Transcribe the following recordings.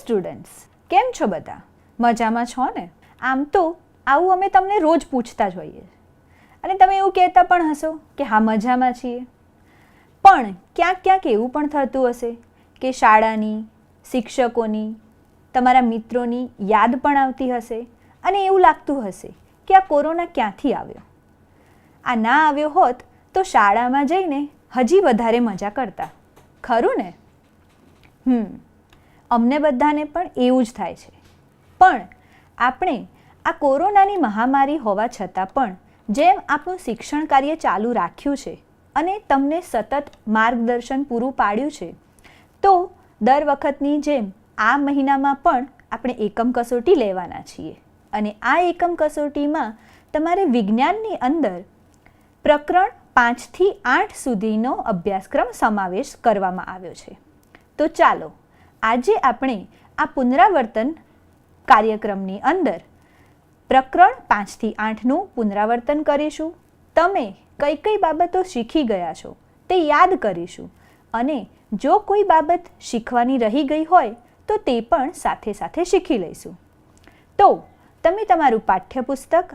Students, કેમ છો બધા? મજામાં છો ને? આમ તો આવું અમે તમને રોજ પૂછતા જ હોઈએ અને તમે એવું કહેતા પણ હશો કે હા મજામાં છીએ. પણ ક્યાંક ક્યાંક એવું પણ થતું હશે કે શાળાની, શિક્ષકોની, તમારા મિત્રોની યાદ પણ આવતી હશે અને એવું લાગતું હશે કે આ કોરોના ક્યાંથી આવ્યો. આ ના આવ્યો હોત તો શાળામાં જઈને હજી વધારે મજા કરતા, ખરું ને? અમને બધાને પણ એવું જ થાય છે. પણ આપણે આ કોરોનાની મહામારી હોવા છતાં પણ જેમ આપણું શિક્ષણ કાર્ય ચાલુ રાખ્યું છે અને તમને સતત માર્ગદર્શન પૂરું પાડ્યું છે, તો દર વખતની જેમ આ મહિનામાં પણ આપણે એકમ કસોટી લેવાના છીએ. અને આ એકમ કસોટીમાં તમારે વિજ્ઞાનની અંદર પ્રકરણ 5 થી 8 સુધીનો અભ્યાસક્રમ સમાવેશ કરવામાં આવ્યો છે. તો ચાલો આજે આપણે આ પુનરાવર્તન કાર્યક્રમની અંદર પ્રકરણ 5 થી 8નું પુનરાવર્તન કરીશું. તમે કઈ કઈ બાબતો શીખી ગયા છો તે યાદ કરીશું અને જો કોઈ બાબત શીખવાની રહી ગઈ હોય તો તે પણ સાથે સાથે શીખી લઈશું. તો તમે તમારું પાઠ્યપુસ્તક,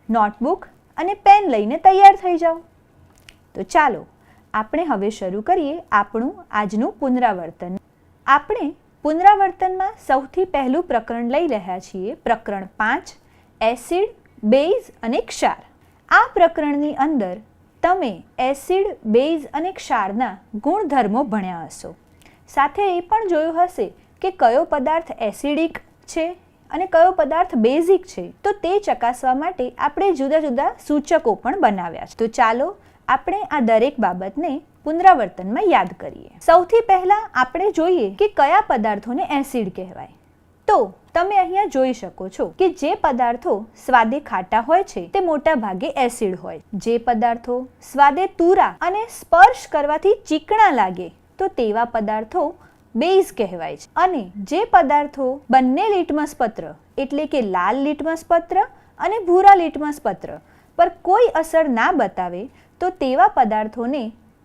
નોટબુક અને પેન લઈને તૈયાર થઈ જાઓ. તો ચાલો આપણે હવે શરૂ કરીએ આપણું આજનું પુનરાવર્તન. આપણે પુનરાવર્તનમાં સૌથી પહેલું પ્રકરણ લઈ રહ્યા છીએ, પ્રકરણ 5, એસિડ, બેઝ અને ક્ષાર. આ પ્રકરણની અંદર તમે એસિડ, બેઝ અને ક્ષારના ગુણધર્મો ભણ્યા હશો. સાથે એ પણ જોયું હશે કે કયો પદાર્થ એસિડિક છે અને કયો પદાર્થ બેઝિક છે. તો તે ચકાસવા માટે આપણે જુદા જુદા સૂચકો પણ બનાવ્યા છે. તો ચાલો આપણે આ દરેક બાબતને પુનરાવર્તનમાં યાદ કરીએ. સૌથી પહેલા આપણે જોઈએ કે કયા પદાર્થોને એસિડ કહેવાય. તો તમે અહીંયા જોઈ શકો છો કે જે પદાર્થો સ્વાદે ખાટા હોય છે તે મોટા ભાગે એસિડ હોય. જે પદાર્થો સ્વાદે તુરા અને સ્પર્શ કરવાથી ચીકણા લાગે તો તેવા પદાર્થો બેઝ કહેવાય છે. અને જે પદાર્થો બંને લિટમસ પત્ર એટલે કે લાલ લિટમસ પત્ર અને ભૂરા લિટમસ પત્ર પર કોઈ અસર ના બતાવે તો તેવા પદાર્થોને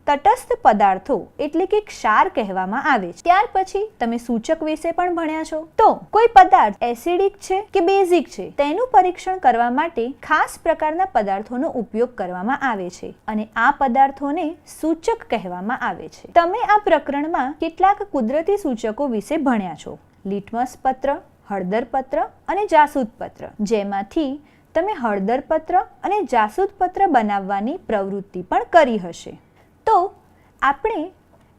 તટસ્થ પદાર્થો એટલે કે ક્ષાર કહેવામાં આવે છે. ત્યાર પછી તમે સૂચક વિશે પણ ભણ્યા છો. તો કોઈ પદાર્થ એસિડિક છે કે બેઝિક છે તેનું પરીક્ષણ કરવા માટે ખાસ પ્રકારના પદાર્થોનો ઉપયોગ કરવામાં આવે છે અને આ પદાર્થોને સૂચક કહેવામાં આવે છે. તમે આ પ્રકરણમાં કેટલાક કુદરતી સૂચકો વિશે ભણ્યા છો, લિટમસ પત્ર, હળદર પત્ર અને જાસૂદ પત્ર, જેમાંથી તમે હળદર પત્ર અને જાસૂદ પત્ર બનાવવાની પ્રવૃત્તિ પણ કરી હશે. તો આપણે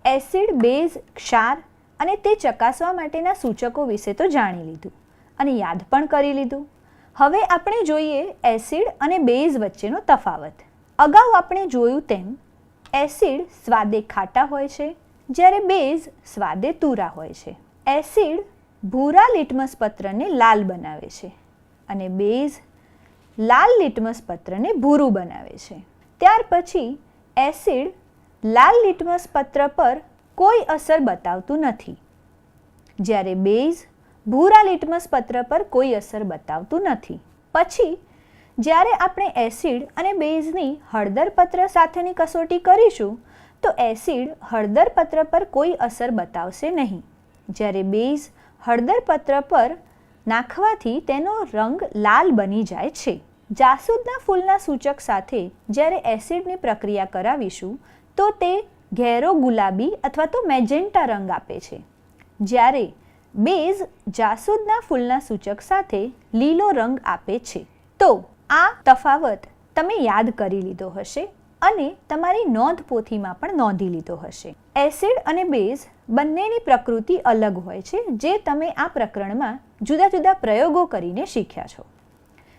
એસિડ, બેઝ, ક્ષાર અને તે ચકાસવા માટેના સૂચકો વિશે તો જાણી લીધું અને યાદ પણ કરી લીધું. હવે આપણે જોઈએ એસિડ અને બેઝ વચ્ચેનો તફાવત. અગાઉ આપણે જોયું તેમ એસિડ સ્વાદે ખાટા હોય છે જ્યારે બેઝ સ્વાદે તુરા હોય છે. એસિડ ભૂરા લિટમસ પત્રને લાલ બનાવે છે અને બેઝ લાલ લિટમસ પત્રને ભૂરું બનાવે છે. ત્યાર પછી એસિડ લાલ લિટમસ પત્ર પર કોઈ અસર બતાવતું નથી જ્યારે બેઝ ભૂરા લિટમસ પત્ર પર કોઈ અસર બતાવતું નથી. પછી જ્યારે આપણે એસિડ અને બેઝની હળદર પત્ર સાથેની કસોટી કરીશું તો એસિડ હળદર પત્ર પર કોઈ અસર બતાવશે નહીં જ્યારે બેઝ હળદર પત્ર પર નાખવાથી તેનો રંગ લાલ બની જાય છે. જાસૂદના ફૂલના સૂચક સાથે જ્યારે એસિડની પ્રક્રિયા કરાવીશું તો તે ઘેરો ગુલાબી અથવા તો મેજેન્ટા રંગ આપે છે, જ્યારે બેઝ જાસૂદના ફૂલના સૂચક સાથે લીલો રંગ આપે છે. તો આ તફાવત તમે યાદ કરી લીધો હશે અને તમારી નોંધ પોથીમાં પણ નોંધી લીધો હશે. એસિડ અને બેઝ બંનેની પ્રકૃતિ અલગ હોય છે, જે તમે આ પ્રકરણમાં જુદા જુદા પ્રયોગો કરીને શીખ્યા છો.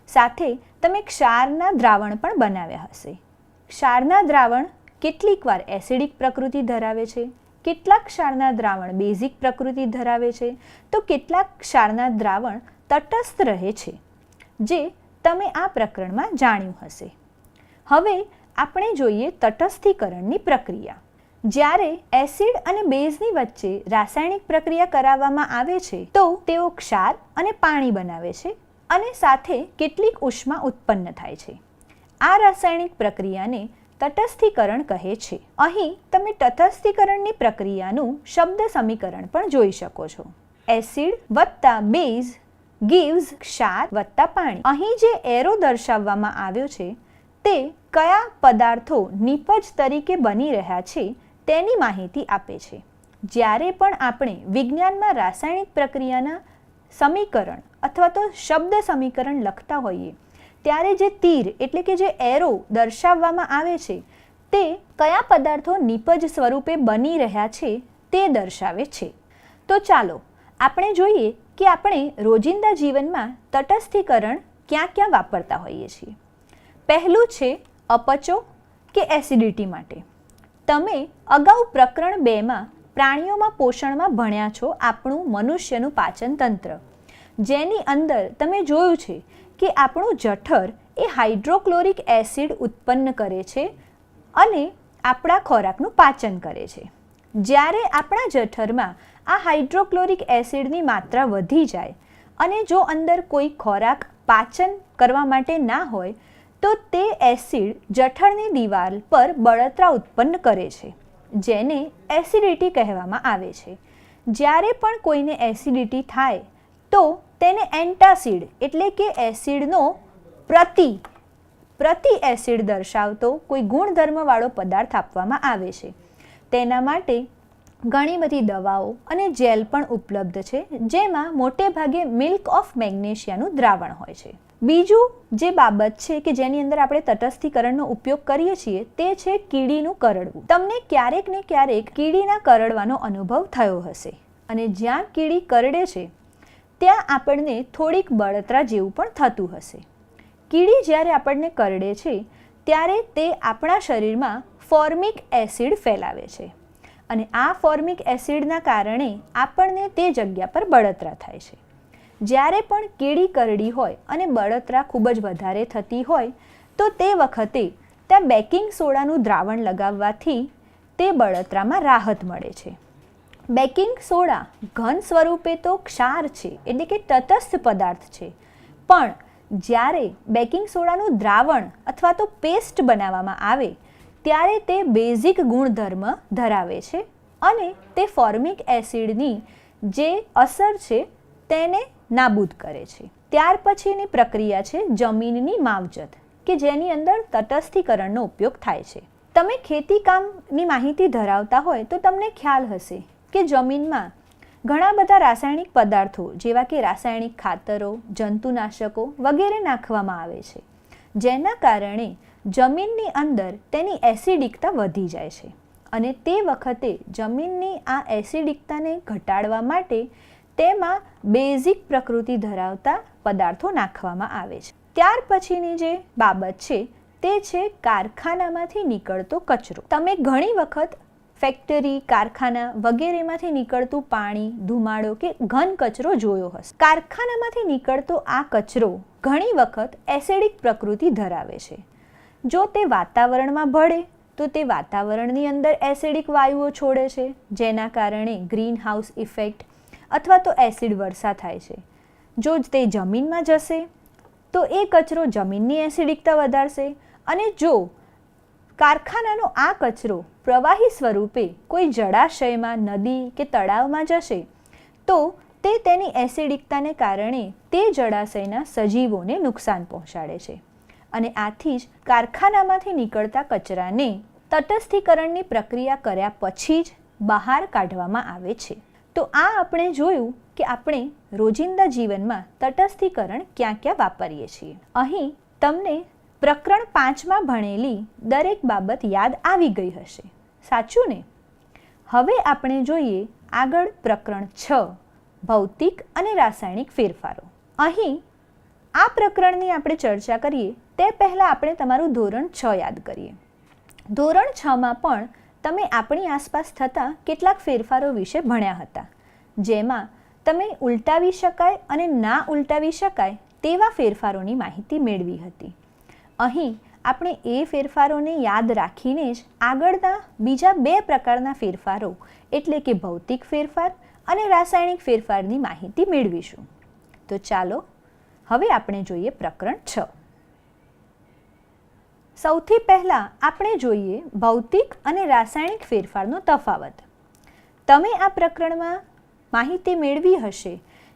સાથે તમે ક્ષારના દ્રાવણ પણ બનાવ્યા હશે. ક્ષારના દ્રાવણ કેટલીક વાર એસિડિક પ્રકૃતિ ધરાવે છે, કેટલાક ક્ષારના દ્રાવણ બેઝિક પ્રકૃતિ ધરાવે છે, તો કેટલાક ક્ષારના દ્રાવણ તટસ્થ રહે છે, જે તમે આ પ્રકરણમાં જાણ્યું હશે. હવે આપણે જોઈએ તટસ્થીકરણની પ્રક્રિયા. જ્યારે એસિડ અને બેઝની વચ્ચે રાસાયણિક પ્રક્રિયા કરાવવામાં આવે છે તો તેઓ ક્ષાર અને પાણી બનાવે છે અને સાથે કેટલીક ઉષ્મા ઉત્પન્ન થાય છે. આ રાસાયણિક પ્રક્રિયાને તટસ્થીકરણ કહે છે. અહીં તમે તટસ્થીકરણની પ્રક્રિયાનું શબ્દ સમીકરણ પણ જોઈ શકો છો. એસિડ વત્તા બેઝ ગીવ્સ ક્ષાર વત્તા પાણી. અહીં જે એરો દર્શાવવામાં આવ્યો છે તે કયા પદાર્થો નિપજ તરીકે બની રહ્યા છે તેની માહિતી આપે છે. જ્યારે પણ આપણે વિજ્ઞાનમાં રાસાયણિક પ્રક્રિયાના સમીકરણ અથવા તો શબ્દ સમીકરણ લખતા હોઈએ ત્યારે જે તીર એટલે કે જે એરો દર્શાવવામાં આવે છે તે કયા પદાર્થો નિપજ સ્વરૂપે બની રહ્યા છે તે દર્શાવે છે. તો ચાલો આપણે જોઈએ કે આપણે રોજિંદા જીવનમાં તટસ્થીકરણ ક્યાં ક્યાં વાપરતા હોઈએ છીએ. પહેલું છે અપચો કે એસિડિટી માટે. તમે અગાઉ પ્રકરણ 2માં પ્રાણીઓમાં પોષણમાં ભણ્યા છો આપણું મનુષ્યનું પાચન તંત્ર, જેની અંદર તમે જોયું છે કે આપણું જઠર એ હાઇડ્રોક્લોરિક એસિડ ઉત્પન્ન કરે છે અને આપણા ખોરાકનું પાચન કરે છે. જ્યારે આપણા જઠરમાં આ હાઇડ્રોક્લોરિક એસિડની માત્રા વધી જાય અને જો અંદર કોઈ ખોરાક પાચન કરવા માટે ના હોય તો તે એસિડ જઠરની દિવાલ પર બળતરા ઉત્પન્ન કરે છે, જેને એસિડિટી કહેવામાં આવે છે. જ્યારે પણ કોઈને એસિડિટી થાય તો તેને એન્ટાસિડ એટલે કે એસિડનો પ્રતિ એસિડ દર્શાવતો કોઈ ગુણધર્મવાળો પદાર્થ આપવામાં આવે છે. તેના માટે ઘણી બધી દવાઓ અને જેલ પણ ઉપલબ્ધ છે, જેમાં મોટે ભાગે મિલ્ક ઓફ મેગ્નેશિયાનું દ્રાવણ હોય છે. બીજું જે બાબત છે કે જેની અંદર આપણે તટસ્થીકરણનો ઉપયોગ કરીએ છીએ તે છે કીડીનું કરડવું. તમને ક્યારેક ને ક્યારેક કીડીના કરડવાનો અનુભવ થયો હશે અને જ્યાં કીડી કરડે છે ત્યાં આપણને થોડીક બળતરા જેવું પણ થતું હશે. કીડી જ્યારે આપણને કરડે છે ત્યારે તે આપણા શરીરમાં ફોર્મિક એસિડ ફેલાવે છે અને આ ફોર્મિક એસિડના કારણે આપણને તે જગ્યા પર બળતરા થાય છે. જ્યારે પણ કીડી કરડી હોય અને બળતરા ખૂબ જ વધારે થતી હોય તો તે વખતે ત્યાં બેકિંગ સોડાનું દ્રાવણ લગાવવાથી તે બળતરામાં રાહત મળે છે. બેકિંગ સોડા ઘન સ્વરૂપે તો ક્ષાર છે એટલે કે તટસ્થ પદાર્થ છે, પણ જ્યારે બેકિંગ સોડાનું દ્રાવણ અથવા તો પેસ્ટ બનાવવામાં આવે ત્યારે તે બેઝિક ગુણધર્મ ધરાવે છે અને તે ફોર્મિક એસિડની જે અસર છે તેને નાબૂદ કરે છે. ત્યાર પછીની પ્રક્રિયા છે જમીનની માવજત કે જેની અંદર તટસ્થીકરણનો ઉપયોગ થાય છે. તમે ખેતીકામની માહિતી ધરાવતા હોય તો તમને ખ્યાલ હશે કે જમીનમાં ઘણા બધા રાસાયણિક પદાર્થો જેવા કે રાસાયણિક ખાતરો, જંતુનાશકો વગેરે નાખવામાં આવે છે, જેના કારણે જમીનની અંદર તેની એસિડિકતા વધી જાય છે અને તે વખતે જમીનની આ એસિડિકતાને ઘટાડવા માટે તેમાં બેઝિક પ્રકૃતિ ધરાવતા પદાર્થો નાખવામાં આવે છે. ત્યાર પછીની જે બાબત છે તે છે કારખાનામાંથી નીકળતો કચરો. તમે ઘણી વખત ફેક્ટરી, કારખાના વગેરેમાંથી નીકળતું પાણી, ધુમાડો કે ઘન કચરો જોયો હશે. કારખાનામાંથી નીકળતો આ કચરો ઘણી વખત એસિડિક પ્રકૃતિ ધરાવે છે. જો તે વાતાવરણમાં ભળે તો તે વાતાવરણની અંદર એસિડિક વાયુઓ છોડે છે, જેના કારણે ગ્રીન હાઉસ ઇફેક્ટ અથવા તો એસિડ વર્ષા થાય છે. જો તે જમીનમાં જશે તો એ કચરો જમીનની એસિડિકતા વધારશે અને જો કારખાનાનો આ કચરો પ્રવાહી સ્વરૂપે કોઈ જળાશયમાં, નદી કે તળાવમાં જશે તો તે તેની એસિડિકતાને કારણે તે જળાશયના સજીવોને નુકસાન પહોંચાડે છે અને આથી જ કારખાનામાંથી નીકળતા કચરાને તટસ્થીકરણની પ્રક્રિયા કર્યા પછી જ બહાર કાઢવામાં આવે છે. તો આ આપણે જોયું કે આપણે રોજિંદા જીવનમાં તટસ્થીકરણ ક્યાં ક્યાં વાપરીએ છીએ. અહીં તમને પ્રકરણ 5માં ભણેલી દરેક બાબત યાદ આવી ગઈ હશે, સાચું ને? હવે આપણે જોઈએ આગળ પ્રકરણ 6 ભૌતિક અને રાસાયણિક ફેરફારો. અહીં આ પ્રકરણની આપણે ચર્ચા કરીએ તે પહેલાં આપણે તમારું ધોરણ 6 યાદ કરીએ. ધોરણ 6માં પણ તમે આપણી આસપાસ થતા કેટલાક ફેરફારો વિશે ભણ્યા હતા, જેમાં તમે ઉલટાવી શકાય અને ના ઉલટાવી શકાય તેવા ફેરફારોની માહિતી મેળવી હતી. અહીં આપણે એ ફેરફારોને યાદ રાખીને જ આગળના બીજા 2 પ્રકારના ફેરફારો એટલે કે ભૌતિક ફેરફાર અને રાસાયણિક ફેરફારની માહિતી મેળવીશું. તો ચાલો હવે આપણે જોઈએ પ્રકરણ 6. સૌથી પહેલાં આપણે જોઈએ ભૌતિક અને રાસાયણિક ફેરફારનો તફાવત. તમે આ પ્રકરણમાં માહિતી મેળવી હશે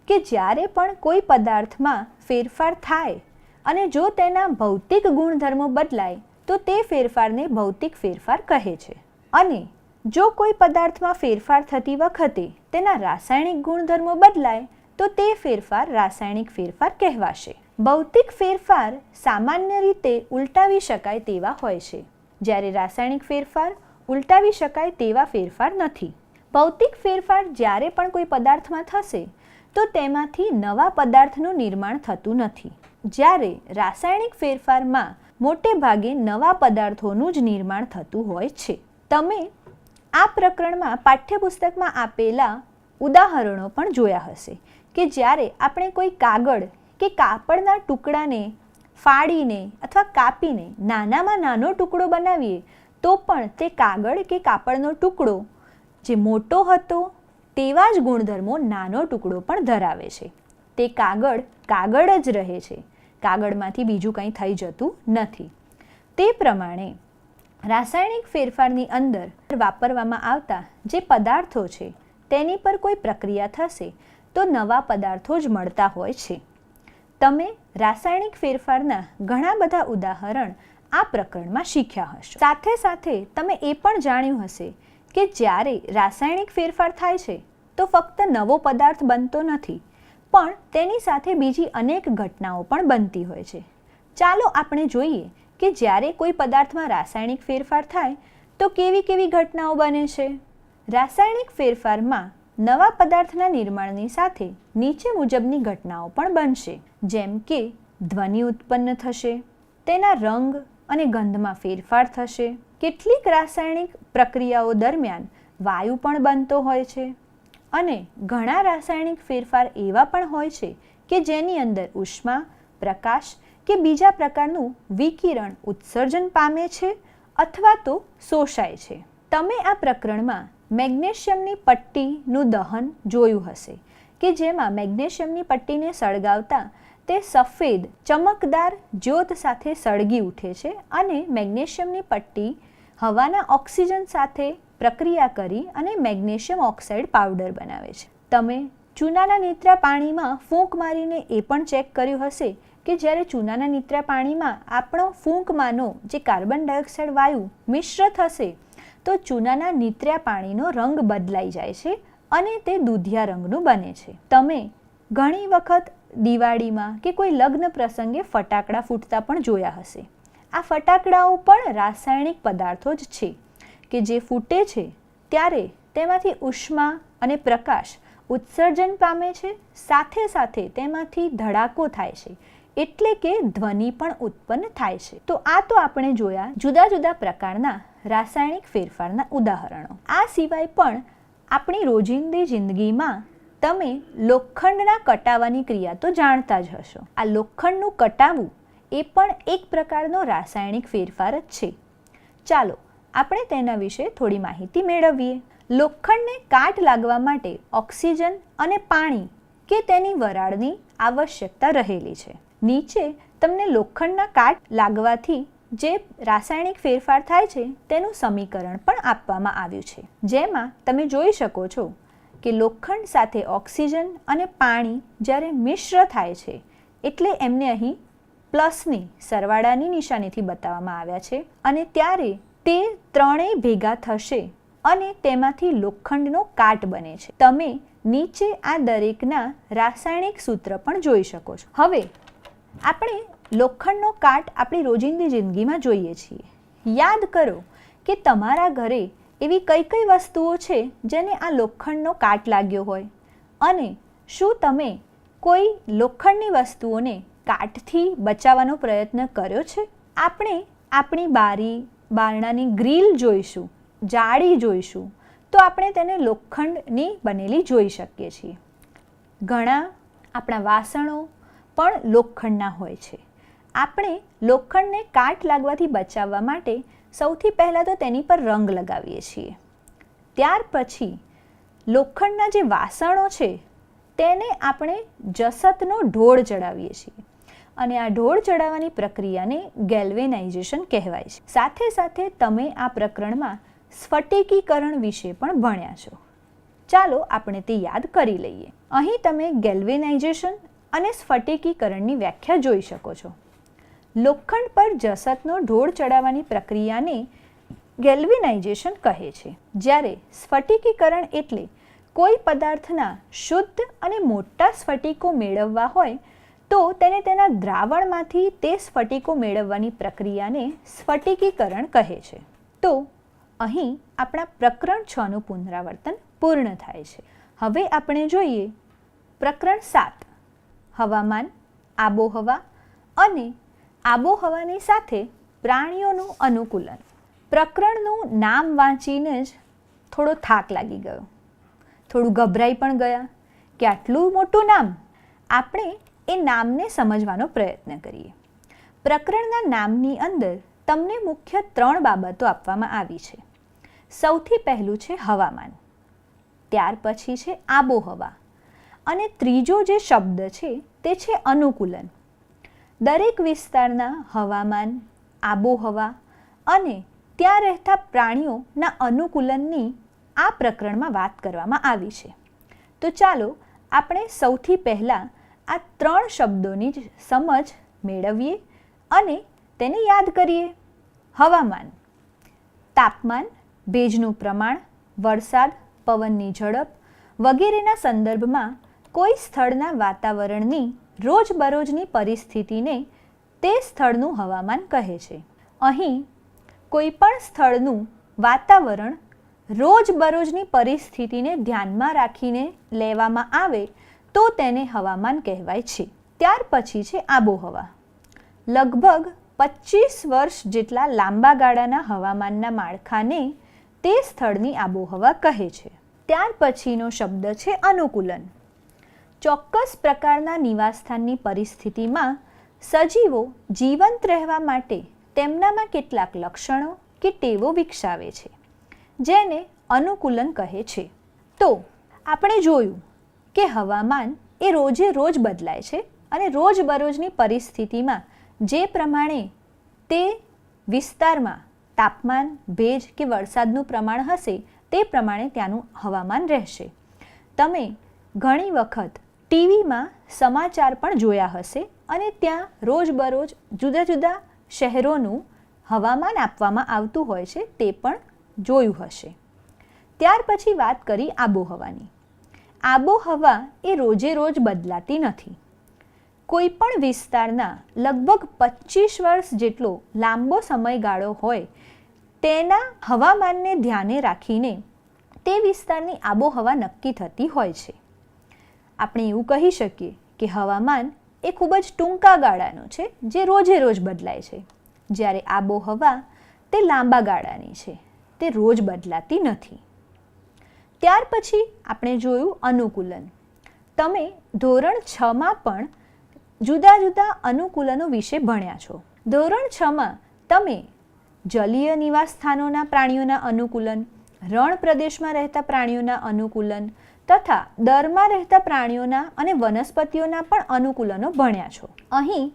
કે જ્યારે પણ કોઈ પદાર્થમાં ફેરફાર થાય અને જો તેના ભૌતિક ગુણધર્મો બદલાય તો તે ફેરફારને ભૌતિક ફેરફાર કહે છે, અને જો કોઈ પદાર્થમાં ફેરફાર થતી વખતે તેના રાસાયણિક ગુણધર્મો બદલાય તો તે ફેરફાર રાસાયણિક ફેરફાર કહેવાશે. ભૌતિક ફેરફાર સામાન્ય રીતે ઉલટાવી શકાય તેવા હોય છે, જ્યારે રાસાયણિક ફેરફાર ઉલટાવી શકાય તેવા ફેરફાર નથી. ભૌતિક ફેરફાર જ્યારે પણ કોઈ પદાર્થમાં થશે તો તેમાંથી નવા પદાર્થનું નિર્માણ થતું નથી, જ્યારે રાસાયણિક ફેરફારમાં મોટે ભાગે નવા પદાર્થોનું જ નિર્માણ થતું હોય છે. તમે આ પ્રકરણમાં પાઠ્યપુસ્તકમાં આપેલા ઉદાહરણો પણ જોયા હશે કે જ્યારે આપણે કોઈ કાગળ કે કાપડના ટુકડાને ફાડીને અથવા કાપીને નાનામાં નાનો ટુકડો બનાવીએ તો પણ તે કાગળ કે કાપડનો ટુકડો જે મોટો હતો તેવા જ ગુણધર્મો નાનો ટુકડો પણ ધરાવે છે. તે કાગળ કાગળ જ રહે છે, કાગળમાંથી બીજું કંઈ થઈ જતું નથી. તે પ્રમાણે રાસાયણિક ફેરફારની અંદર વાપરવામાં આવતા જે પદાર્થો છે તેની પર કોઈ પ્રક્રિયા થશે તો નવા પદાર્થો જ મળતા હોય છે. તમે રાસાયણિક ફેરફારના ઘણા બધા ઉદાહરણ આ પ્રકરણમાં શીખ્યા હશો. સાથે સાથે તમે એ પણ જાણ્યું હશે કે જ્યારે રાસાયણિક ફેરફાર થાય છે તો ફક્ત નવો પદાર્થ બનતો નથી, પણ તેની સાથે બીજી અનેક ઘટનાઓ પણ બનતી હોય છે. ચાલો આપણે જોઈએ કે જ્યારે કોઈ પદાર્થમાં રાસાયણિક ફેરફાર થાય તો કેવી કેવી ઘટનાઓ બને છે. રાસાયણિક ફેરફારમાં નવા પદાર્થના નિર્માણની સાથે નીચે મુજબની ઘટનાઓ પણ બનશે, જેમ કે ધ્વનિ ઉત્પન્ન થશે, તેના રંગ અને ગંધમાં ફેરફાર થશે. કેટલીક રાસાયણિક પ્રક્રિયાઓ દરમિયાન વાયુ પણ બનતો હોય છે, અને ઘણા રાસાયણિક ફેરફાર એવા પણ હોય છે કે જેની અંદર ઉષ્મા, પ્રકાશ કે બીજા પ્રકારનું વિકિરણ ઉત્સર્જન પામે છે અથવા તો શોષાય છે. તમે આ પ્રકરણમાં મેગ્નેશિયમની પટ્ટીનું દહન જોયું હશે કે જેમાં મેગ્નેશિયમની પટ્ટીને સળગાવતા તે સફેદ ચમકદાર જ્યોત સાથે સળગી ઉઠે છે, અને મેગ્નેશિયમની પટ્ટી હવાના ઓક્સિજન સાથે પ્રક્રિયા કરી અને મેગ્નેશિયમ ઓક્સાઇડ પાવડર બનાવે છે. તમે ચૂનાના નીતરા પાણીમાં ફૂંક મારીને એ પણ ચેક કર્યું હશે કે જ્યારે ચૂનાના નીતરા પાણીમાં આપણો ફૂંકમાંનો જે કાર્બન ડાયોક્સાઇડ વાયુ મિશ્ર થશે તો ચૂનાના નીતરા પાણીનો રંગ બદલાઈ જાય છે અને તે દૂધિયા રંગનું બને છે. તમે ઘણી વખત દિવાળીમાં કે કોઈ લગ્ન પ્રસંગે ફટાકડા ફૂટતા પણ જોયા હશે. આ ફટાકડાઓ પણ રાસાયણિક પદાર્થો જ છે કે જે ફૂટે છે ત્યારે તેમાંથી ઉષ્મા અને પ્રકાશ ઉત્સર્જન પામે છે, સાથે સાથે તેમાંથી ધડાકો થાય છે, એટલે કે ધ્વનિ પણ ઉત્પન્ન થાય છે. તો આ તો આપણે જોયા જુદા જુદા પ્રકારના રાસાયણિક ફેરફારના ઉદાહરણો. આ સિવાય પણ આપણી રોજિંદી જિંદગીમાં તમે લોખંડના કટાવાની ક્રિયા તો જાણતા જ હશો. આ લોખંડનું કટાવવું એ પણ એક પ્રકારનો રાસાયણિક ફેરફાર જ છે. ચાલો આપણે તેના વિશે થોડી માહિતી મેળવીએ. લોખંડને કાટ લાગવા માટે ઓક્સિજન અને પાણી કે તેની વરાળની આવશ્યકતા રહેલી છે. નીચે તમને લોખંડના કાટ લાગવાથી જે રાસાયણિક ફેરફાર થાય છે તેનું સમીકરણ પણ આપવામાં આવ્યું છે, જેમાં તમે જોઈ શકો છો કે લોખંડ સાથે ઓક્સિજન અને પાણી જ્યારે મિશ્ર થાય છે એટલે એમને અહીં પ્લસની સરવાળાની નિશાનીથી બતાવવામાં આવ્યા છે, અને ત્યારે તે ત્રણેય ભેગા થશે અને તેમાંથી લોખંડનો કાટ બને છે. તમે નીચે આ દરેકના રાસાયણિક સૂત્ર પણ જોઈ શકો છો. હવે આપણે લોખંડનો કાટ આપણી રોજિંદી જિંદગીમાં જોઈએ છીએ. યાદ કરો કે તમારા ઘરે એવી કઈ કઈ વસ્તુઓ છે જેને આ લોખંડનો કાટ લાગ્યો હોય, અને શું તમે કોઈ લોખંડની વસ્તુઓને કાટથી બચાવવાનો પ્રયત્ન કર્યો છે? આપણે આપણી બારણાની ગ્રીલ જોઈશું, જાળી જોઈશું તો આપણે તેને લોખંડની બનેલી જોઈ શકીએ છીએ. ઘણા આપણા વાસણો પણ લોખંડના હોય છે. આપણે લોખંડને કાટ લાગવાથી બચાવવા માટે સૌથી પહેલાં તો તેની પર રંગ લગાવીએ છીએ. ત્યાર પછી લોખંડના જે વાસણો છે તેને આપણે જસતનો ઢોળ ચડાવીએ છીએ, અને આ ઢોળ ચડાવવાની પ્રક્રિયાને ગેલ્વેનાઇઝેશન કહેવાય છે. સાથે સાથે તમે આ પ્રકરણમાં સ્ફટિકીકરણ વિશે પણ ભણ્યા છો. ચાલો આપણે તે યાદ કરી લઈએ. અહીં તમે ગેલ્વેનાઇઝેશન અને સ્ફટિકીકરણની વ્યાખ્યા જોઈ શકો છો. લોખંડ પર જસતનો ઢોળ ચડાવવાની પ્રક્રિયાને ગેલ્વેનાઇઝેશન કહે છે, જ્યારે સ્ફટિકીકરણ એટલે કોઈ પદાર્થના શુદ્ધ અને મોટા સ્ફટિકો મેળવવા હોય તો તેને તેના દ્રાવણમાંથી તે સ્ફટિકો મેળવવાની પ્રક્રિયાને સ્ફટિકીકરણ કહે છે. તો અહીં આપણા પ્રકરણ 6નું પુનરાવર્તન પૂર્ણ થાય છે. હવે આપણે જોઈએ પ્રકરણ 7, હવામાન, આબોહવા અને આબોહવાની સાથે પ્રાણીઓનું અનુકૂલન. પ્રકરણનું નામ વાંચીને જ થોડો થાક લાગી ગયો, થોડું ગભરાઈ પણ ગયા કે આટલું મોટું નામ. આપણે એ નામને સમજવાનો પ્રયત્ન કરીએ. પ્રકરણના નામની અંદર તમને મુખ્ય 3 બાબતો આપવામાં આવી છે. સૌથી પહેલું છે હવામાન, ત્યાર પછી છે આબોહવા અને ત્રીજો જે શબ્દ છે તે છે અનુકૂલન. દરેક વિસ્તારના હવામાન, આબોહવા અને ત્યાં રહેતા પ્રાણીઓના અનુકૂલનની આ પ્રકરણમાં વાત કરવામાં આવી છે. તો ચાલો આપણે સૌથી પહેલાં આ 3 શબ્દોની જ સમજ મેળવીએ અને તેને યાદ કરીએ. હવામાન: તાપમાન, ભેજનું પ્રમાણ, વરસાદ, પવનની ઝડપ વગેરેના સંદર્ભમાં કોઈ સ્થળના વાતાવરણની રોજબરોજની પરિસ્થિતિને તે સ્થળનું હવામાન કહે છે. અહીં કોઈ પણ સ્થળનું વાતાવરણ રોજબરોજની પરિસ્થિતિને ધ્યાનમાં રાખીને લેવામાં આવે તો તેને હવામાન કહેવાય છે. ત્યાર પછી છે આબોહવા. લગભગ 25 વર્ષ જેટલા લાંબા ગાળાના હવામાનના માળખાને તે સ્થળની આબોહવા કહે છે. ત્યાર પછીનો શબ્દ છે અનુકૂલન. ચોક્કસ પ્રકારના નિવાસસ્થાનની પરિસ્થિતિમાં સજીવો જીવંત રહેવા માટે તેમનામાં કેટલાક લક્ષણો કે ટેવો વિકસાવે છે, જેને અનુકૂલન કહે છે. તો આપણે જોયું કે હવામાન એ રોજે રોજ બદલાય છે અને રોજબરોજની પરિસ્થિતિમાં જે પ્રમાણે તે વિસ્તારમાં તાપમાન, ભેજ કે વરસાદનું પ્રમાણ હશે તે પ્રમાણે ત્યાંનું હવામાન રહેશે. તમે ઘણી વખત ટીવીમાં સમાચાર પણ જોયા હશે અને ત્યાં રોજબરોજ જુદા જુદા શહેરોનું હવામાન આપવામાં આવતું હોય છે, તે પણ જોયું હશે. ત્યાર પછી વાત કરી આબોહવાની. આબોહવા એ રોજે રોજ બદલાતી નથી. કોઈ પણ વિસ્તારના લગભગ 25 વર્ષ જેટલો લાંબો સમયગાળો હોય તેના હવામાનને ધ્યાને રાખીને તે વિસ્તારની આબોહવા નક્કી થતી હોય છે. આપણે એવું કહી શકીએ કે હવામાન એ ખૂબ જ ટૂંકા ગાળાનું છે જે રોજે રોજ બદલાય છે, જ્યારે આબોહવા તે લાંબા ગાળાની છે, તે રોજ બદલાતી નથી. ત્યાર પછી આપણે જોયું અનુકૂલન. તમે ધોરણ 6માં પણ જુદા જુદા અનુકૂલનો વિશે ભણ્યા છો. ધોરણ 6માં તમે જલીય નિવાસસ્થાનોના પ્રાણીઓના અનુકૂલન, રણ પ્રદેશમાં રહેતા પ્રાણીઓના અનુકૂલન તથા દરમાં રહેતા પ્રાણીઓના અને વનસ્પતિઓના પણ અનુકૂલનો ભણ્યા છો. અહીં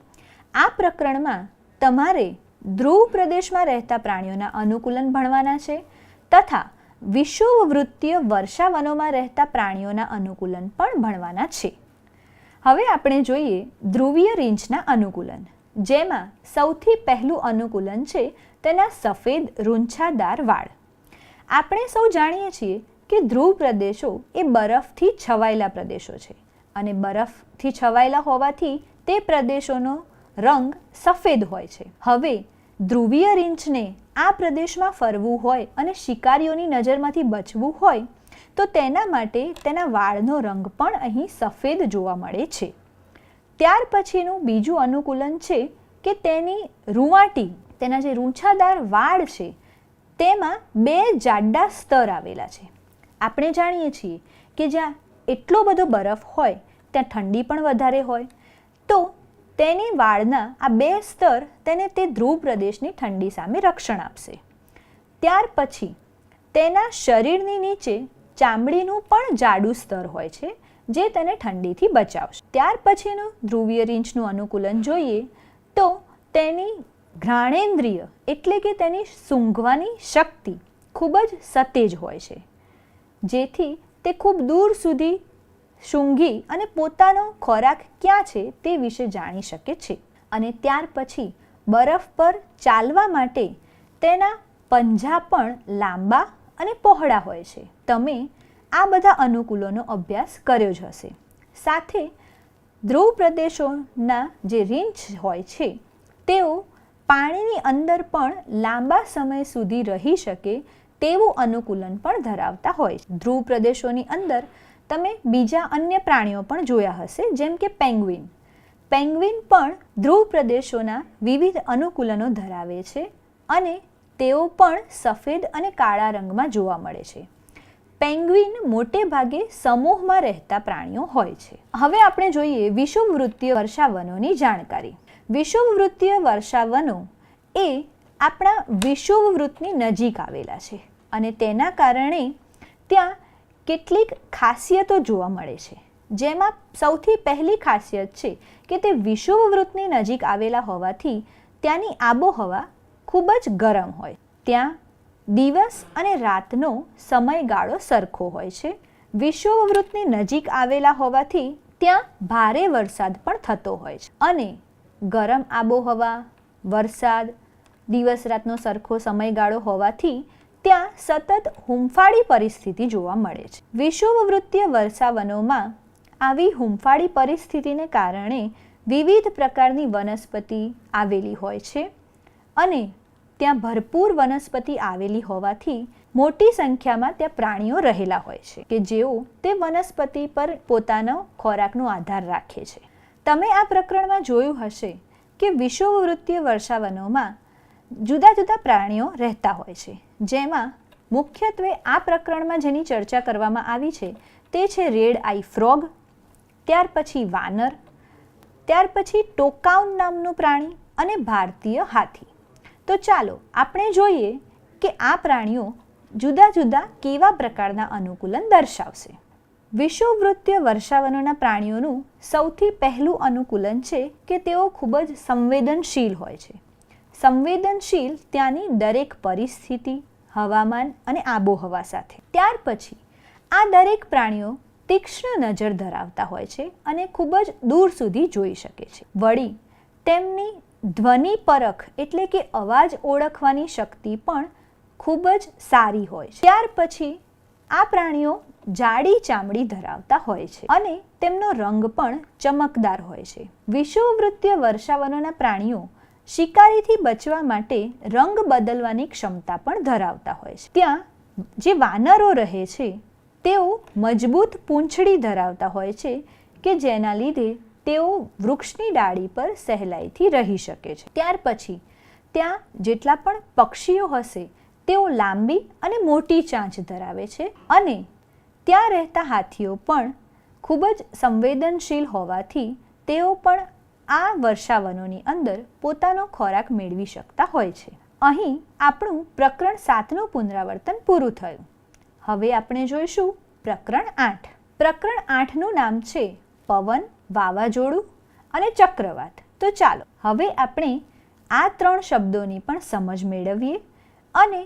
આ પ્રકરણમાં તમારે ધ્રુવ પ્રદેશમાં રહેતા પ્રાણીઓના અનુકૂલન ભણવાના છે તથા વિષુવવૃત્તીય વર્ષાવનોમાં રહેતા પ્રાણીઓના અનુકૂલન પણ ભણવાના છે. હવે આપણે જોઈએ ધ્રુવીય રીંછના અનુકૂલન, જેમાં સૌથી પહેલું અનુકૂલન છે તેના સફેદ રૂંછાદાર વાળ. આપણે સૌ જાણીએ છીએ કે ધ્રુવ પ્રદેશો એ બરફથી છવાયેલા પ્રદેશો છે અને બરફથી છવાયેલા હોવાથી તે પ્રદેશોનો રંગ સફેદ હોય છે. હવે ધ્રુવીય રીંછને આ પ્રદેશમાં ફરવું હોય અને શિકારીઓની નજરમાંથી બચવું હોય તો તેના માટે તેના વાળનો રંગ પણ અહીં સફેદ જોવા મળે છે. ત્યાર પછીનું બીજું અનુકૂલન છે કે તેની રૂંવાટી, તેના જે રૂંછાદાર વાળ છે તેમાં 2 જાડા સ્તર આવેલા છે. આપણે જાણીએ છીએ કે જ્યાં એટલો બધો બરફ હોય ત્યાં ઠંડી પણ વધારે હોય, તો તેની વાળના આ 2 સ્તર તેને તે ધ્રુવ પ્રદેશની ઠંડી સામે રક્ષણ આપશે. ત્યાર પછી તેના શરીરની નીચે ચામડીનું પણ જાડું સ્તર હોય છે જે તેને ઠંડીથી બચાવશે. ત્યાર પછીનું ધ્રુવીય રીંછનું અનુકૂલન જોઈએ તો તેની ઘ્રાણેન્દ્રિય એટલે કે તેની સૂંઘવાની શક્તિ ખૂબ જ સતેજ હોય છે, જેથી તે ખૂબ દૂર સુધી સૂંઘી અને પોતાનો ખોરાક ક્યાં છે તે વિશે જાણી શકે છે. અને ત્યાર પછી બરફ પર ચાલવા માટે તેના પંજા પણ લાંબા અને પહોળા હોય છે. તમે આ બધા અનુકૂલોનો અભ્યાસ કર્યો જ હશે. સાથે ધ્રુવ પ્રદેશોના જે રીંછ હોય છે તેઓ પાણીની અંદર પણ લાંબા સમય સુધી રહી શકે તેવું અનુકૂલન પણ ધરાવતા હોય છે. ધ્રુવ પ્રદેશોની અંદર તમે બીજા અન્ય પ્રાણીઓ પણ જોયા હશે, જેમ કે પેંગ્વિન. પેંગ્વિન પણ ધ્રુવ પ્રદેશોના વિવિધ અનુકૂલનો ધરાવે છે અને તેઓ પણ સફેદ અને કાળા રંગમાં જોવા મળે છે. પેંગ્વિન મોટે ભાગે સમૂહમાં રહેતા પ્રાણીઓ હોય છે. હવે આપણે જોઈએ વિષુવવૃત્તીય વર્ષાવનોની જાણકારી. વિષુવવૃત્તીય વર્ષાવનો એ આપણા વિષુવવૃત્તની નજીક આવેલા છે અને તેના કારણે ત્યાં કેટલીક ખાસિયતો જોવા મળે છે. જેમાં સૌથી પહેલી ખાસિયત છે કે તે વિષુવવૃત્તની નજીક આવેલા હોવાથી ત્યાંની આબોહવા ખૂબ જ ગરમ હોય. ત્યાં દિવસ અને રાતનો સમયગાળો સરખો હોય છે. વિષુવવૃત્તની નજીક આવેલા હોવાથી ત્યાં ભારે વરસાદ પણ થતો હોય છે અને ગરમ આબોહવા, વરસાદ, દિવસ રાતનો સરખો સમયગાળો હોવાથી ત્યાં સતત હૂંફાળી પરિસ્થિતિ જોવા મળે છે. વિષુવવૃત્તીય વર્ષાવનોમાં આવી હૂંફાળી પરિસ્થિતિને કારણે વિવિધ પ્રકારની વનસ્પતિ આવેલી હોય છે અને ત્યાં ભરપૂર વનસ્પતિ આવેલી હોવાથી મોટી સંખ્યામાં ત્યાં પ્રાણીઓ રહેલા હોય છે કે જેઓ તે વનસ્પતિ પર પોતાનો ખોરાકનો આધાર રાખે છે. તમે આ પ્રકરણમાં જોયું હશે કે વિષુવવૃત્તીય વર્ષાવનોમાં જુદા જુદા પ્રાણીઓ રહેતા હોય છે, જેમાં મુખ્યત્વે આ પ્રકરણમાં જેની ચર્ચા કરવામાં આવી છે તે છે રેડ આઈ ફ્રોગ, ત્યાર પછી વાનર, ત્યાર પછી ટોકાઉન નામનું પ્રાણી અને ભારતીય હાથી. તો ચાલો આપણે જોઈએ કે આ પ્રાણીઓ જુદા જુદા કેવા પ્રકારના અનુકૂલન દર્શાવશે. વિષુવવૃત્તીય વર્ષાવનોના પ્રાણીઓનું સૌથી પહેલું અનુકૂલન છે કે તેઓ ખૂબ જ સંવેદનશીલ હોય છે. સંવેદનશીલ ત્યાંની દરેક પરિસ્થિતિ, હવામાન અને આબોહવા સાથે. ત્યાર પછી આ દરેક પ્રાણીઓ તીક્ષ્ણ નજર ધરાવતા હોય છે અને ખૂબ જ દૂર સુધી જોઈ શકે છે. વળી તેમની ધ્વનિ પરખ એટલે કે અવાજ ઓળખવાની શક્તિ પણ ખૂબ જ સારી હોય છે. ત્યાર પછી આ પ્રાણીઓ જાડી ચામડી ધરાવતા હોય છે અને તેમનો રંગ પણ ચમકદાર હોય છે. વિષુવવૃત્તીય વર્ષાવનોના પ્રાણીઓ શિકારીથી બચવા માટે રંગ બદલવાની ક્ષમતા પણ ધરાવતા હોય છે. ત્યાં જે વાનરો રહે છે તેઓ મજબૂત પૂંછડી ધરાવતા હોય છે કે જેના લીધે તેઓ વૃક્ષની ડાળી પર સહેલાઈથી રહી શકે છે. ત્યાર પછી ત્યાં જેટલા પણ પક્ષીઓ હશે તેઓ લાંબી અને મોટી ચાંચ ધરાવે છે અને ત્યાં રહેતા હાથીઓ પણ ખૂબ જ સંવેદનશીલ હોવાથી તેઓ પણ આ વર્ષાવનોની અંદર પોતાનો ખોરાક મેળવી શકતા હોય છે. અહીં આપણું પ્રકરણ 7નું પુનરાવર્તન પૂરું થયું. હવે આપણે જોઈશું પ્રકરણ 8. પ્રકરણ 8નું નામ છે પવન, વાવાઝોડું અને ચક્રવાત. તો ચાલો હવે આપણે આ 3 શબ્દોની પણ સમજ મેળવીએ અને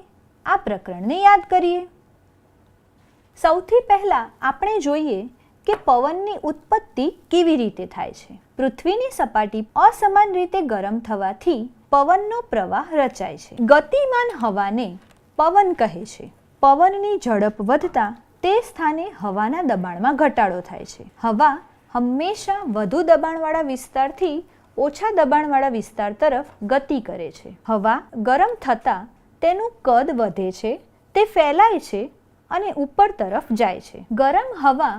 આ પ્રકરણને યાદ કરીએ. સૌથી પહેલાં આપણે જોઈએ કે પવનની ઉત્પત્તિ કેવી રીતે થાય છે. પૃથ્વીની સપાટી અસમાન રીતે ગરમ થવાથી પવનનો પ્રવાહ રચાય છે. ગતિમાન હવાને પવન કહે છે. પવનની ઝડપ વધતા તે સ્થાને હવાના દબાણમાં ઘટાડો થાય છે. હવા હંમેશા વધુ દબાણવાળા વિસ્તારથી ઓછા દબાણવાળા વિસ્તાર તરફ ગતિ કરે છે. હવા ગરમ થતાં તેનું કદ વધે છે, તે ફેલાય છે અને ઉપર તરફ જાય છે. ગરમ હવા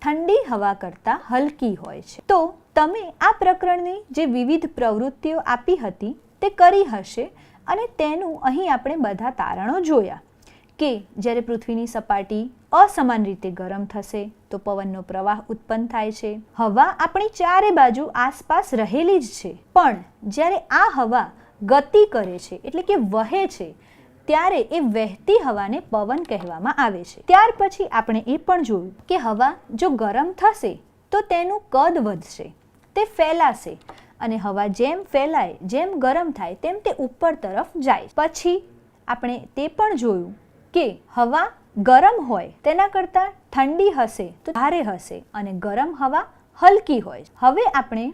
ઠંડી હવા કરતાં હલકી હોય છે. તો તમે આ પ્રકરણની જે વિવિધ પ્રવૃત્તિઓ આપી હતી તે કરી હશે અને તેનું અહીં આપણે બધા તારણો જોયા કે જ્યારે પૃથ્વીની સપાટી અસમાન રીતે ગરમ થશે તો પવનનો પ્રવાહ ઉત્પન્ન થાય છે. હવા આપણી ચારે બાજુ આસપાસ રહેલી જ છે, પણ જ્યારે આ હવા ગતિ કરે છે એટલે કે વહે છે ત્યારે એ વહેતી હવાને પવન કહેવામાં આવે છે. ત્યાર પછી આપણે એ પણ જોયું કે હવા જો ગરમ થશે તો તેનું કદ વધશે, તે ફેલાશે અને હવા જેમ ફેલાય, જેમ ગરમ થાય તેમ તે ઉપર તરફ જાય. પછી આપણે તે પણ જોયું કે હવા ગરમ હોય તેના કરતાં ઠંડી હશે તો ભારે હશે અને ગરમ હવા હલકી હોય. હવે આપણે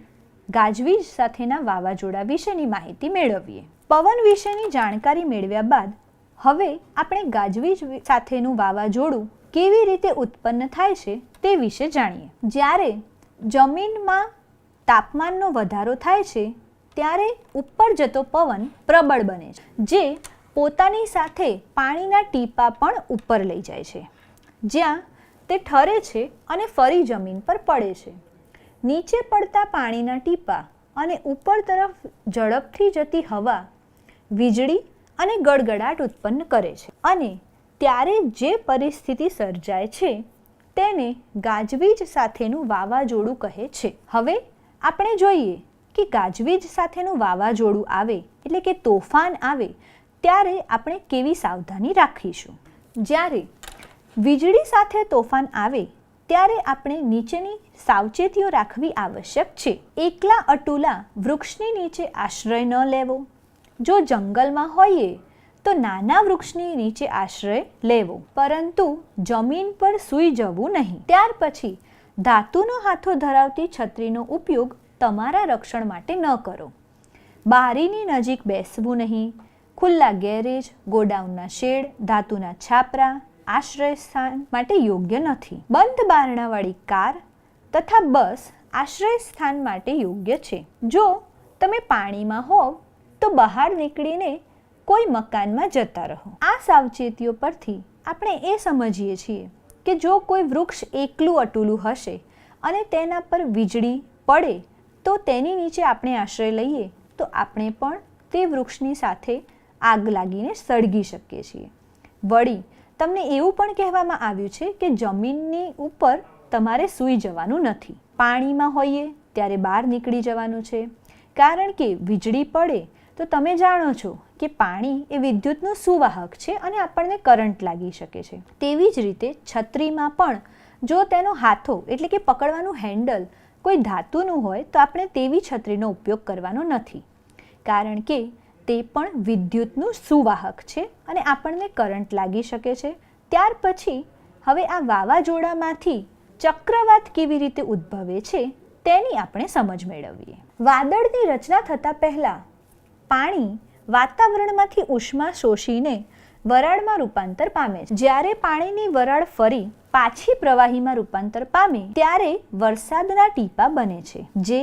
ગાજવીજ સાથેના વાવાઝોડા વિશેની માહિતી મેળવીએ. પવન વિશેની જાણકારી મેળવ્યા બાદ હવે આપણે ગાજવીજ સાથેનું વાવાઝોડું કેવી રીતે ઉત્પન્ન થાય છે તે વિશે જાણીએ. જ્યારે જમીનમાં તાપમાનનો વધારો થાય છે ત્યારે ઉપર જતો પવન પ્રબળ બને છે, જે પોતાની સાથે પાણીના ટીપા પણ ઉપર લઈ જાય છે, જ્યાં તે ઠરે છે અને ફરી જમીન પર પડે છે. નીચે પડતા પાણીના ટીપા અને ઉપર તરફ ઝડપથી જતી હવા વીજળી અને ગડગડાટ ઉત્પન્ન કરે છે અને ત્યારે જે પરિસ્થિતિ સર્જાય છે તેને ગાજવીજ સાથેનું વાવાઝોડું કહે છે. હવે આપણે જોઈએ કે ગાજવીજ સાથેનું વાવાઝોડું આવે એટલે કે તોફાન આવે ત્યારે આપણે કેવી સાવધાની રાખીશું. જ્યારે વીજળી સાથે તોફાન આવે ત્યારે આપણે નીચેની સાવચેતીઓ રાખવી આવશ્યક છે. એકલા અટુલા વૃક્ષની નીચે આશ્રય ન લેવો. જો જંગલમાં હોઈએ તો નાના વૃક્ષની નીચે આશ્રય લેવો, પરંતુ જમીન પર સૂઈ જવું નહીં. ત્યાર પછી ધાતુનો હાથો ધરાવતી છત્રીનો ઉપયોગ તમારા રક્ષણ માટે ન કરો. બારીની નજીક બેસવું નહીં. ખુલ્લા ગેરેજ, ગોડાઉનના શેડ, ધાતુના છાપરા આશ્રય સ્થાન માટે યોગ્ય નથી. બંધ બારણાવાળી કાર તથા બસ આશ્રય સ્થાન માટે યોગ્ય છે. જો તમે પાણીમાં હોવ તો બહાર નીકળીને કોઈ મકાનમાં જતા રહો. આ સાવચેતીઓ પરથી આપણે એ સમજીએ છીએ કે જો કોઈ વૃક્ષ એકલું અટુલું હશે અને તેના પર વીજળી પડે તો તેની નીચે આપણે આશ્રય લઈએ તો આપણે પણ તે વૃક્ષની સાથે આગ લાગીને સળગી શકીએ છીએ. વળી તમને એવું પણ કહેવામાં આવ્યું છે કે જમીનની ઉપર તમારે સૂઈ જવાનું નથી. પાણીમાં હોઈએ ત્યારે બહાર નીકળી જવાનું છે, કારણ કે વીજળી પડે તો તમે જાણો છો કે પાણી એ વિદ્યુતનું સુવાહક છે અને આપણને કરંટ લાગી શકે છે. તેવી જ રીતે છત્રીમાં પણ જો તેનો હાથો એટલે કે પકડવાનું હેન્ડલ કોઈ ધાતુનું હોય તો આપણે તેવી છત્રીનો ઉપયોગ કરવાનો નથી, કારણ કે તે પણ વિદ્યુતનું સુવાહક છે અને આપણને કરંટ લાગી શકે છે. ત્યાર પછી હવે આ વાવાઝોડામાંથી ચક્રવાત કેવી રીતે ઉદ્ભવે છે તેની આપણે સમજ મેળવીએ. વાદળની રચના થતાં પહેલાં પાણી વાતાવરણમાંથી ઉષ્મા શોષીને વરાળમાં રૂપાંતર પામે છે. જ્યારે પાણીની વરાળ ફરી પાછી પ્રવાહીમાં રૂપાંતર પામે ત્યારે વરસાદના ટીપા બને છે, જે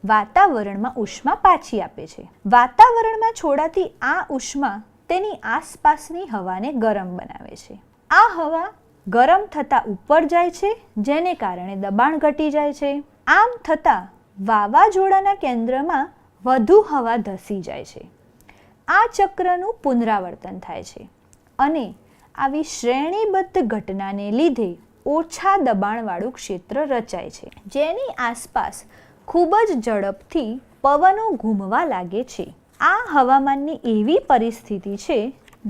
વાતાવરણમાં ઉષ્મા પાછી આપે છે. વાતાવરણમાં છોડાતી આ ઉષ્મા તેની આસપાસની હવાને ગરમ બનાવે છે. આ હવા ગરમ થતાં ઉપર જાય છે, જેને કારણે દબાણ ઘટી જાય છે. આમ થતાં વાવાઝોડાના કેન્દ્રમાં વધુ હવા ધસી જાય છે. આ ચક્રનું પુનરાવર્તન થાય છે અને આવી શ્રેણીબદ્ધ ઘટનાને લીધે ઓછા દબાણવાળું ક્ષેત્ર રચાય છે, જેની આસપાસ ખૂબ જ ઝડપથી પવનો ઘૂમવા લાગે છે. આ હવામાનની એવી પરિસ્થિતિ છે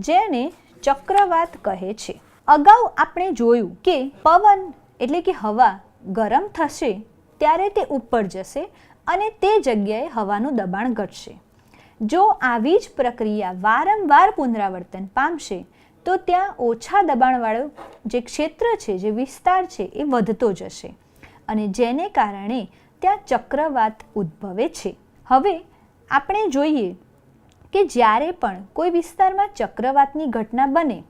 જેને ચક્રવાત કહે છે. અગાઉ આપણે જોયું કે પવન એટલે કે હવા ગરમ થશે ત્યારે તે ઉપર જશે અને તે જગ્યાએ હવાનું દબાણ ઘટશે. જો આવી જ પ્રક્રિયા વારંવાર પુનરાવર્તન પામશે તો ત્યાં ઓછા દબાણવાળું જે ક્ષેત્ર છે, જે વિસ્તાર છે, એ વધતો જશે અને જેને કારણે ત્યાં ચક્રવાત ઉદ્ભવે છે. હવે આપણે જોઈએ કે જ્યારે પણ કોઈ વિસ્તારમાં ચક્રવાતની ઘટના બને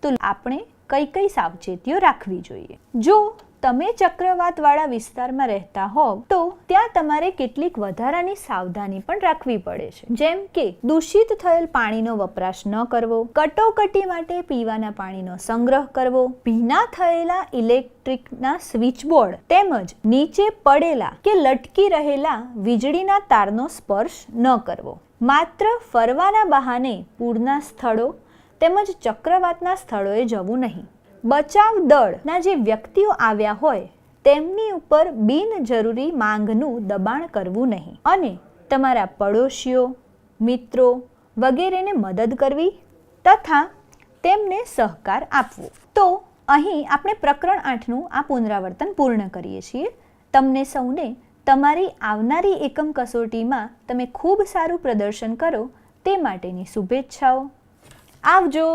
તો આપણે કઈ કઈ સાવચેતીઓ રાખવી જોઈએ. જો તમે ચક્રવાતવાળા વિસ્તારમાં રહેતા હોવ તો ત્યાં તમારે કેટલીક વધારાની સાવધાની પણ રાખવી પડે છે, જેમ કે દૂષિત થયેલ પાણીનો વપરાશ ન કરવો, કટોકટી માટે પીવાના પાણીનો સંગ્રહ કરવો, ભીના થયેલા ઇલેક્ટ્રિકના સ્વિચબોર્ડ તેમજ નીચે પડેલા કે લટકી રહેલા વીજળીના તારનો સ્પર્શ ન કરવો, માત્ર ફરવાના બહાને પૂરના સ્થળો તેમજ ચક્રવાતના સ્થળોએ જવું નહીં. બચાવ દળના જે વ્યક્તિઓ આવ્યા હોય તેમની ઉપર બિનજરૂરી માંગનું દબાણ કરવું નહીં અને તમારા પડોશીઓ, મિત્રો વગેરેને મદદ કરવી તથા તેમને સહકાર આપવો. તો અહીં આપણે પ્રકરણ 8નું આ પુનરાવર્તન પૂર્ણ કરીએ છીએ. તમને સૌને તમારી આવનારી એકમ કસોટીમાં તમે ખૂબ સારું પ્રદર્શન કરો તે માટેની શુભેચ્છાઓ. આવજો.